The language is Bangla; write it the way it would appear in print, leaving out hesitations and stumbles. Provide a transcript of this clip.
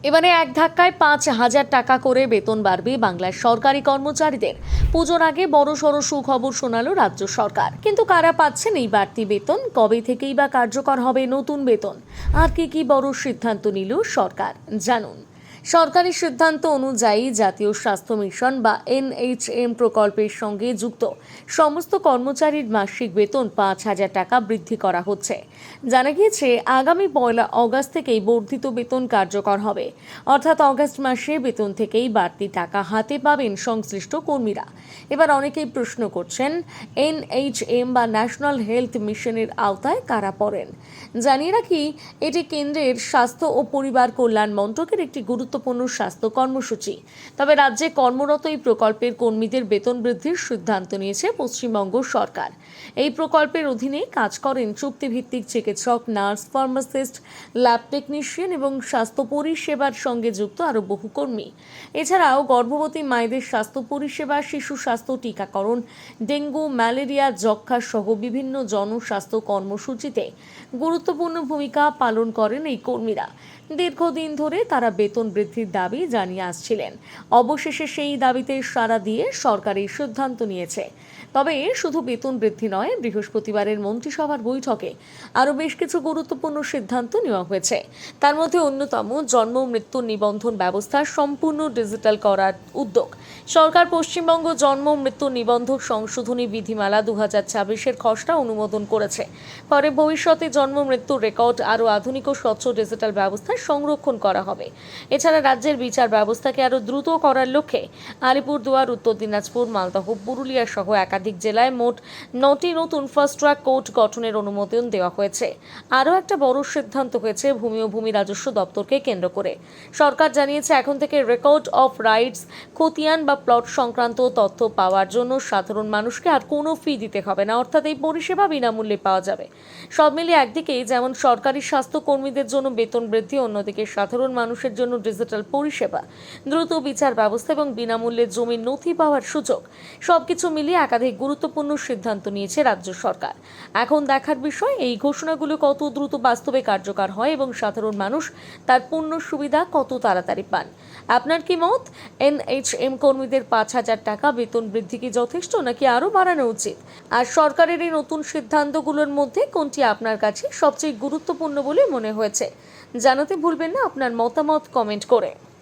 এবারে এক ধাক্কায় ৫,০০০ টাকা করে বেতন বাড়বে বাংলার সরকারি কর্মচারীদের। পুজোর আগে বড়সড় সুখবর শোনালো রাজ্য সরকার। কিন্তু কারা পাচ্ছেন এই বাড়তি বেতন, কবে থেকেই বা কার্যকর হবে নতুন বেতন, আর কি বড় সিদ্ধান্ত নিল সরকার জানুন। সরকারি সিদ্ধান্ত অনুযায়ী জাতীয় স্বাস্থ্য মিশন বা NHM প্রকল্পের সঙ্গে যুক্ত সমস্ত কর্মচারীর মাসিক বেতন ৫,০০০ টাকা বৃদ্ধি করা হচ্ছে। জানা গিয়েছে আগামী ১ অগস্ট থেকেই বর্ধিত বেতন কার্যকর হবে, অর্থাৎ অগস্ট মাসে বেতন থেকেই বাড়তি টাকা হাতে পাবেন সংশ্লিষ্ট কর্মীরা। এবার অনেকেই প্রশ্ন করছেন, NHM বা ন্যাশনাল হেলথ মিশনের আওতায় কারা পড়েন। জানিয়ে রাখি, এটি কেন্দ্রের স্বাস্থ্য ও পরিবার কল্যাণ মন্ত্রকের একটি গুরুত্বপূর্ণ স্বাস্থ্য কর্মসূচি। তবে রাজ্যে কর্মরত এই প্রকল্পের কর্মীদের বেতন বৃদ্ধির সিদ্ধান্ত নিয়েছে পশ্চিমবঙ্গ সরকার। এই প্রকল্পের অধীনে কাজ করেন চুক্তিভিত্তিক চিকিৎসক, নার্স, ফার্মাসিস্ট, ল্যাব টেকনিশিয়ান এবং স্বাস্থ্য পরিষেবার সঙ্গে যুক্ত আরও বহু কর্মী। এছাড়াও গর্ভবতী মায়েদের স্বাস্থ্য পরিষেবা, শিশু স্বাস্থ্য, টিকাকরণ, ডেঙ্গু, ম্যালেরিয়া, যক্ষ্মা সহ বিভিন্ন জনস্বাস্থ্য কর্মসূচিতে গুরুত্বপূর্ণ ভূমিকা পালন করেন এই কর্মীরা। দীর্ঘদিন ধরে তারা বেতন বৃদ্ধির দাবি জানিয়ে আসছিলেন। অবশেষে সেই দাবিতে সাড়া দিয়ে সরকার এই সিদ্ধান্ত নিয়েছে। তবে শুধু বেতন বৃদ্ধি নয়, বৃহস্পতিবারের মন্ত্রিসভার বৈঠকে আরও বেশ কিছু গুরুত্বপূর্ণ সিদ্ধান্ত নেওয়া হয়েছে। তার মধ্যে অন্যতম জন্ম মৃত্যু নিবন্ধন ব্যবস্থা সম্পূর্ণ ডিজিটাল করার উদ্যোগ। সরকার পশ্চিমবঙ্গ জন্ম মৃত্যু নিবন্ধক সংশোধনী বিধিমালা 2026-এর খসড়া অনুমোদন করেছে। পরে ভবিষ্যতে জন্ম মৃত্যুর রেকর্ড আরও আধুনিক ও স্বচ্ছ ডিজিটাল ব্যবস্থায় সংরক্ষণ করা হবে। এছাড়া রাজ্যের বিচার ব্যবস্থাকে আরও দ্রুত করার লক্ষ্যে আলিপুরদুয়ার, উত্তর দিনাজপুর, মালদহ, পুরুলিয়া সহ একাধিক জেলায় মোট 9টি নতুন ফাস্ট ট্র্যাক কোর্ট গঠনের অনুমোদন দেওয়া হয়েছে। আরও একটা বড় সিদ্ধান্ত হয়েছে ভূমি ও ভূমি রাজস্ব দপ্তরকে কেন্দ্র করে। সরকার জানিয়েছে, এখন থেকে রেকর্ড অফ রাইটস, খতিয়ান বা প্লট সংক্রান্ত তথ্য পাওয়ার জন্য সাধারণ মানুষকে আর কোনো ফি দিতে হবে না, অর্থাৎ এই পরিষেবা বিনামূল্যে পাওয়া যাবে। সব মিলিয়ে একদিকে যেমন সরকারি স্বাস্থ্য কর্মীদের জন্য বেতন বৃদ্ধি, অন্যদিকে সাধারণ মানুষের জন্য ডিজিটাল পরিষেবা, দ্রুত বিচার ব্যবস্থা এবং বিনামূল্যে জমির নথি পাওয়ার সুযোগ, সবকিছু মিলিয়ে একাধিক গুরুত্বপূর্ণ সিদ্ধান্ত নিয়েছে রাজ্য সরকার। এখন দেখার বিষয়, এই ঘোষণাগুলো কত দ্রুত বাস্তবে কার্যকর হয় এবং সাধারণ মানুষ তার পূর্ণ সুবিধা কত তাড়াতাড়ি পান। আপনার কি মত? NHM কর্মীদের ৫,০০০ টাকা বেতন বৃদ্ধি কি যথেষ্ট, নাকি আরও বাড়ানো উচিত? আর সরকারের এই নতুন সিদ্ধান্তগুলোর মধ্যে কোনটি আপনার কাছে সবচেয়ে গুরুত্বপূর্ণ বলে মনে হয়েছে? জানাতে ভুলবেন না আপনার মতামত কমেন্ট করে।